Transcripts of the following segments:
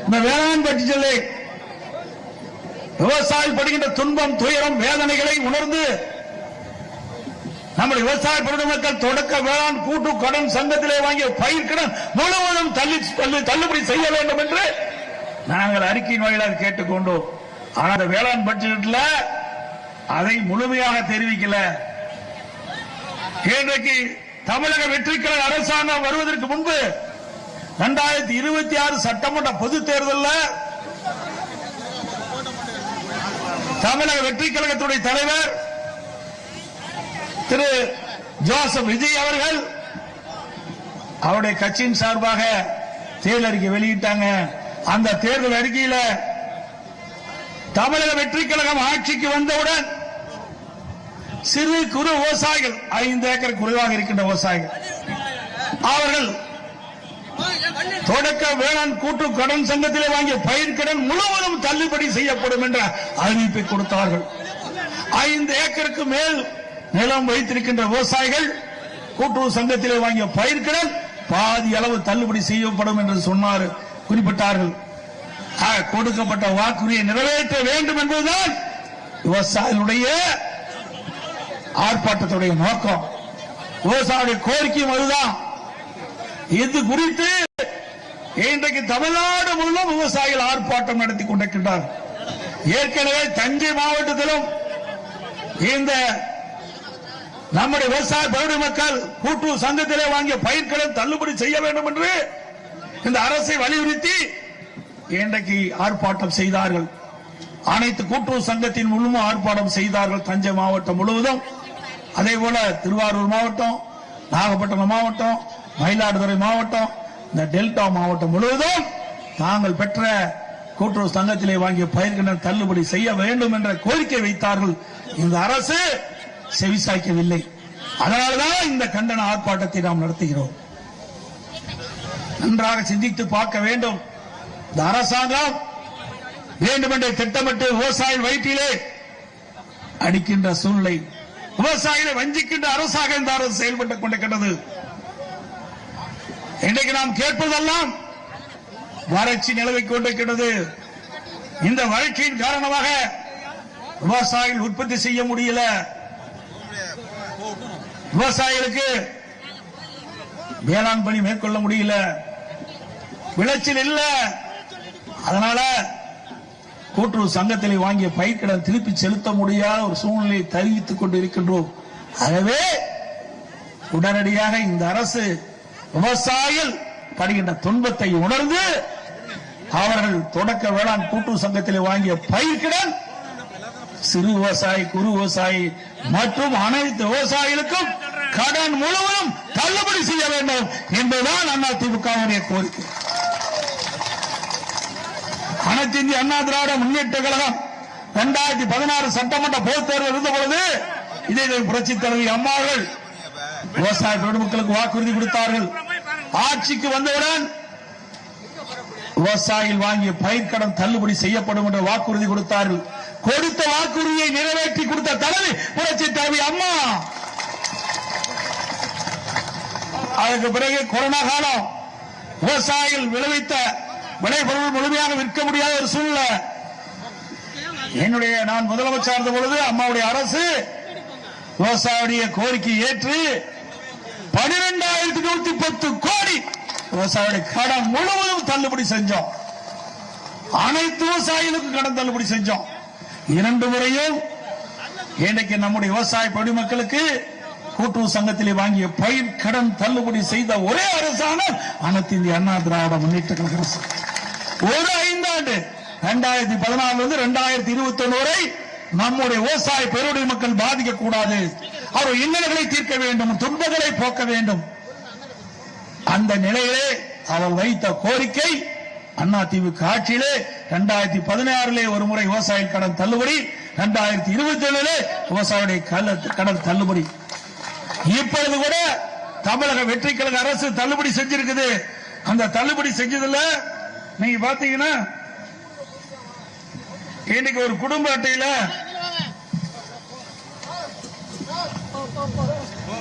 இந்த வேளாண் பட்ஜெட்டிலே விவசாயி படுகின்ற துன்பம், துயரம், வேதனைகளை உணர்ந்து நம்முடைய விவசாய பெருமக்கள் தொடக்க வேளாண் கூட்டு கடன் சங்கத்திலே வாங்கிய பயிர் கடன் முழுவதும் தள்ளுபடி செய்ய வேண்டும் என்று நாங்கள் அறிக்கையின் வாயிலாக கேட்டுக்கொண்டோம். ஆனால் அந்த வேளாண் பட்ஜெட்ல அதை முழுமையாக தெரிவிக்கல. இன்றைக்கு தமிழக வெற்றிக்கழக அரசாங்கம் வருவதற்கு முன்பு 2026 சட்டமன்ற பொதுத் தேர்தலில் தமிழக வெற்றி கழகத்துடைய தலைவர் திரு ஜோசப் விஜய் அவர்கள் அவருடைய கட்சியின் சார்பாக தேர்தல் அறிக்கை வெளியிட்டாங்க. அந்த தேர்தல் அறிக்கையில் தமிழக வெற்றி கழகம் ஆட்சிக்கு வந்தவுடன் சிறு குறு விவசாயிகள் 5 ஏக்கர் குறைவாக இருக்கின்ற விவசாயிகள் அவர்கள் தொடக்க வேளாண் கூட்டு கடன் சங்கத்திலே வாங்கிய பயிர் கடன் முழுவதும் தள்ளுபடி செய்யப்படும் என்ற அறிவிப்பை கொடுத்தார்கள். 5 ஏக்கருக்கு மேல் நிலம் வைத்திருக்கின்ற விவசாயிகள் கூட்டுறவு சங்கத்திலே வாங்கிய பயிர் கடன் பாதி அளவு தள்ளுபடி செய்யப்படும் என்று சொன்னார், குறிப்பிட்டார்கள். கொடுக்கப்பட்ட வாக்குறுதியை நிறைவேற்ற வேண்டும் என்பதுதான் விவசாயிகளுடைய ஆர்ப்பாட்டத்துடைய நோக்கம். விவசாயிகளுடைய கோரிக்கையும் அதுதான். இது குறித்து இன்றைக்கு தமிழ்நாடு முழுவதும் விவசாயிகள் ஆர்ப்பாட்டம் நடத்தி கொண்டிருக்கின்றார். ஏற்கனவே தஞ்சை மாவட்டத்திலும் இந்த நம்முடைய விவசாய பெருமை மக்கள் கூட்டுறவு சங்கத்திலே வாங்கிய பயிர்க்கடன் தள்ளுபடி செய்ய வேண்டும் என்று இந்த அரசை வலியுறுத்தி இன்றைக்கு ஆர்ப்பாட்டம் செய்தார்கள். அனைத்து கூட்டுறவு சங்கத்தின் முழுவதும் ஆர்ப்பாட்டம் செய்தார்கள். தஞ்சை மாவட்டம் முழுவதும், அதே போல திருவாரூர் மாவட்டம், நாகப்பட்டினம் மாவட்டம், மயிலாடுதுறை மாவட்டம், இந்த டெல்டா மாவட்டம் முழுவதும் தாங்கள் பெற்ற கூட்டுறவு சங்கத்திலே வாங்கிய பயிர்கடன் தள்ளுபடி செய்ய வேண்டும் என்ற கோரிக்கை வைத்தார்கள். இந்த அரசு செவிசாய்க்கவில்லை. அதனால்தான் இந்த கண்டன ஆர்ப்பாட்டத்தை நாம் நடத்துகிறோம். நன்றாக சிந்தித்து பார்க்க வேண்டும். இந்த அரசாங்கம் வேண்டுமென்றே திட்டமிட்டு விவசாய வயிற்றிலே அடிக்கின்ற சூழ்நிலை, விவசாயிகளை வஞ்சிக்கின்ற அரசாக இந்த அரசு செயல்பட்டுக் கொண்டிருக்கிறது. இன்றைக்கு நாம் கேட்பதெல்லாம் வறட்சி நிலவிக் கொண்டிருக்கிறது. இந்த வறட்சியின் காரணமாக விவசாயிகள் உற்பத்தி செய்ய முடியல. விவசாயிகளுக்கு வேளாண் பணி மேற்கொள்ள முடியல, விளைச்சல் இல்ல. அதனால கூட்டுறவு சங்கத்தில் வாங்கிய பயிர்க்கடன் திருப்பி செலுத்த முடியாத ஒரு சூழ்நிலையை தெரிவித்துக் கொண்டிருக்கின்றோம். ஆகவே உடனடியாக இந்த அரசு விவசாயிகள் படுகின்ற துன்பத்தை உணர்ந்து அவர்கள் தொடக்க வேளாண் கூட்டுறவு சங்கத்தில் வாங்கிய பயிர்க்கடன் சிறு விவசாயி, குறு விவசாயி மற்றும் அனைத்து விவசாயிகளுக்கும் கடன் முழுவதும் தள்ளுபடி செய்ய வேண்டும் என்பதுதான் அதிமுகவுடைய கோரிக்கை. அனைத்து இந்திய அண்ணா திராவிட முன்னேற்ற கழகம் 2016 சட்டமன்ற பொதுத் தேர்தல் இருந்த பொழுது இதே புரட்சித் தலைவி அம்மாவர்கள் விவசாய பெருமக்களுக்கு வாக்குறுதி கொடுத்தார்கள். ஆட்சிக்கு வந்தவுடன் விவசாயிகள் வாங்கிய பயிர்க்கடன் தள்ளுபடி செய்யப்படும் என்ற வாக்குறுதி கொடுத்தார்கள். கொடுத்த வாக்குறுதியை நிறைவேற்றி கொடுத்த தலைவி புரட்சித் தலைவி அம்மா. அதற்கு பிறகு கொரோனா காலம், விவசாயிகள் விளைவித்த விளைபொருள் முழுமையாக விற்க முடியாத ஒரு சூழ்நிலை. நான் முதலமைச்சர் இருந்த பொழுது அம்மாவுடைய அரசு விவசாயியுடைய கோரிக்கை ஏற்று 12,110 கோடி விவசாயியுடைய கடன் முழுவதும் தள்ளுபடி செஞ்சோம். அனைத்து விவசாயிகளுக்கும் கடன் தள்ளுபடி செஞ்சோம். 2 முறையும் இன்றைக்கு நம்முடைய விவசாய பொதுமக்களுக்கு கூட்டுறவு சங்கத்திலே வாங்கிய பயிர் கடன் தள்ளுபடி செய்த ஒரே அரசாங்கம் அனைத்து இந்திய அண்ணா திராவிட முன்னேற்ற கழக அரசு. ஒரு 5 ஆண்டு 2014 2021 வரை நம்முடைய விவசாய பெருடைய மக்கள் பாதிக்கக்கூடாது, அவர் இன்னல்களை தீர்க்க வேண்டும், துன்பங்களை போக்க வேண்டும். அந்த நிலையிலே அவர் வைத்த கோரிக்கை அதிமுக ஆட்சியிலே 2016 ஒரு முறை விவசாய கடன் தள்ளுபடி, 2021 விவசாயிகளுடைய கடன் தள்ளுபடி. இப்பொழுது கூட தமிழக வெற்றி கழக அரசு தள்ளுபடி செஞ்சிருக்குது. அந்த தள்ளுபடி செஞ்சதுல நீங்க பாத்தீங்கன்னா இன்னைக்கு ஒரு குடும்ப அட்டையில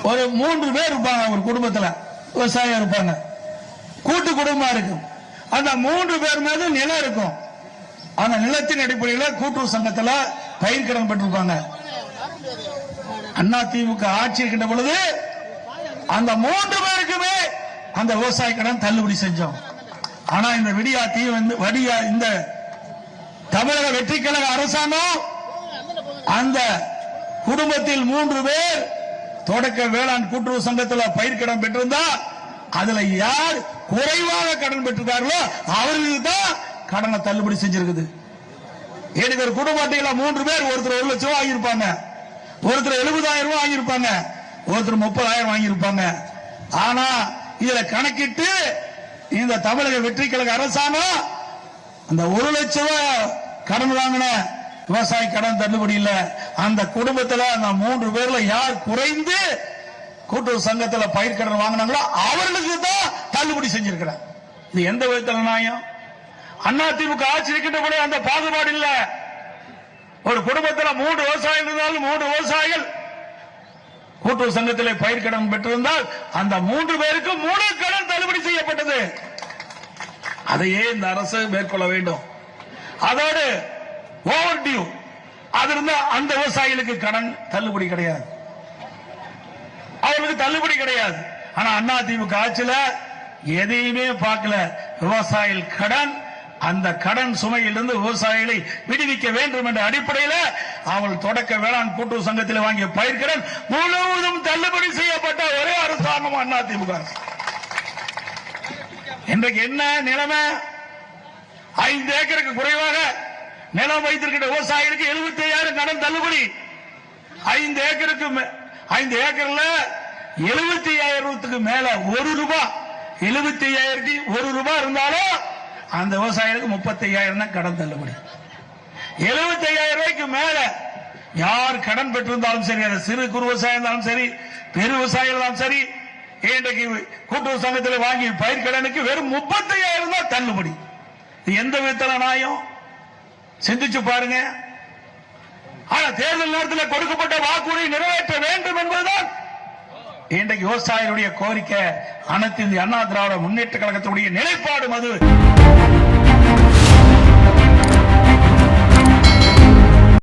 ஒரு 3 பேர் இருப்பாங்க. ஒரு குடும்பத்தில் விவசாயம் இருப்பாங்க, கூட்டு குடும்பமா இருக்கும். அந்த 3 பேர் மீது நிலம் இருக்கும். அந்த நிலத்தின் அடிப்படையில் கூட்டுறவு சங்கத்துல பயிர் கடன் பெற்றிருப்பாங்க. அதிமுக ஆட்சி இருக்கின்ற பொழுது அந்த 3 பேருக்குமே அந்த விவசாய கடன் தள்ளுபடி செஞ்சோம். ஆனா இந்த இந்த தமிழக வெற்றி கழக அரசாங்கம் அந்த குடும்பத்தில் 3 பேர் தொடக்க வேளாண் கூட்டுறவு சங்கத்தில் பயிர் கடன் பெற்றிருந்தா அதுல யார் குறைவாக கடன் பெற்றிருக்கார்களோ அவர்களுக்கு தான் கடனை தள்ளுபடி செஞ்சிருக்குது. எனக்கு ஒரு குடும்ப அட்டையில 3 பேர், ஒருத்தர் 1 லட்சம் வாங்கியிருப்பாங்க, ஒருத்தர் 70,000 ரூபாய் வாங்கியிருப்பாங்க, ஒருத்தர் 30,000 வாங்கியிருப்பாங்க. ஆனா இதுல கணக்கிட்டு இந்த தமிழக வெற்றி கழக அரசாங்கம் அந்த 1 லட்சம் ரூபாய் கடன் வாங்கின விவசாய கடன் தள்ளுபடி இல்ல. அந்த குடும்பத்தில் அந்த 3 பேர்ல யார் குறைந்து கூட்டுறவு சங்கத்தில் பயிர் கடன் வாங்கினாங்களோ அவர்களுக்கு தான் தள்ளுபடி செஞ்சிருக்கிறார். இது எந்த விதத்தில் நியாயம்? அதிமுக ஆட்சி இருக்கின்ற போது அந்த பாகுபாடு இல்ல. ஒரு குடும்பத்தில் 3 விவசாயிகள் இருந்தாலும் 3 விவசாயிகள் கூட்டுறவு சங்கத்தில் பயிர் கடன் பெற்றிருந்தால் அந்த 3 பேருக்கு 3 கடன் தள்ளுபடி செய்யப்பட்டது. அதையே இந்த அரசு மேற்கொள்ள வேண்டும். அதோடு ஓவர் டியூ அது இருந்தா அந்த விவசாயிகளுக்கு கடன் தள்ளுபடி கிடையாது, அவர்களுக்கு தள்ளுபடி கிடையாது. ஆனா அதிமுக ஆட்சியில எதையுமே பார்க்கல. விவசாயிகள் கடன், அந்த கடன் சுமையிலிருந்து விவசாயிகளை விடுவிக்க வேண்டும் என்ற அடிப்படையில் அவள் தொடக்க வேளாண் கூட்டுறவு சங்கத்தில் வாங்கிய பயிர் கடன் முழுவதும் தள்ளுபடி செய்யப்பட்ட ஒரே அரசாங்கம் அதிமுக. இன்றைக்கு என்ன நிலைமை? 5 ஏக்கருக்கு குறைவாக நிலம் வைத்திருக்கிற விவசாயிகளுக்கு 75,000 கடன் தள்ளுபடி. 5 ஏக்கர்ல 75,000 மேல 1 ரூபாய், 75,000 1 ரூபாய் இருந்தாலும் அந்த விவசாயிகளுக்கு 35,000 தான் கடன் தள்ளுபடி. 75,000 ரூபாய்க்கு மேல யார் கடன் பெற்றிருந்தாலும் சரி, அது சிறு குறு விவசாயம் இருந்தாலும் சரி, பெரு விவசாயிகள் இருந்தாலும் சரி, இன்றைக்கு கூட்டுறவு சங்கத்தில் வாங்கி பயிர் கடனுக்கு வெறும் 35,000 தான் தள்ளுபடி. எந்த விதத்தில் நியாயம்? சிந்திச்சு பாருங்க. ஆனா தேர்தல் நேரத்தில் கொடுக்கப்பட்ட வாக்குறுதியை நிறைவேற்ற வேண்டும் என்பதுதான் இன்றைக்கு விவசாயிகளுடைய கோரிக்கை. அனைத்து இந்திய அண்ணா திராவிட முன்னேற்ற கழகத்துடைய நிலைப்பாடு அது.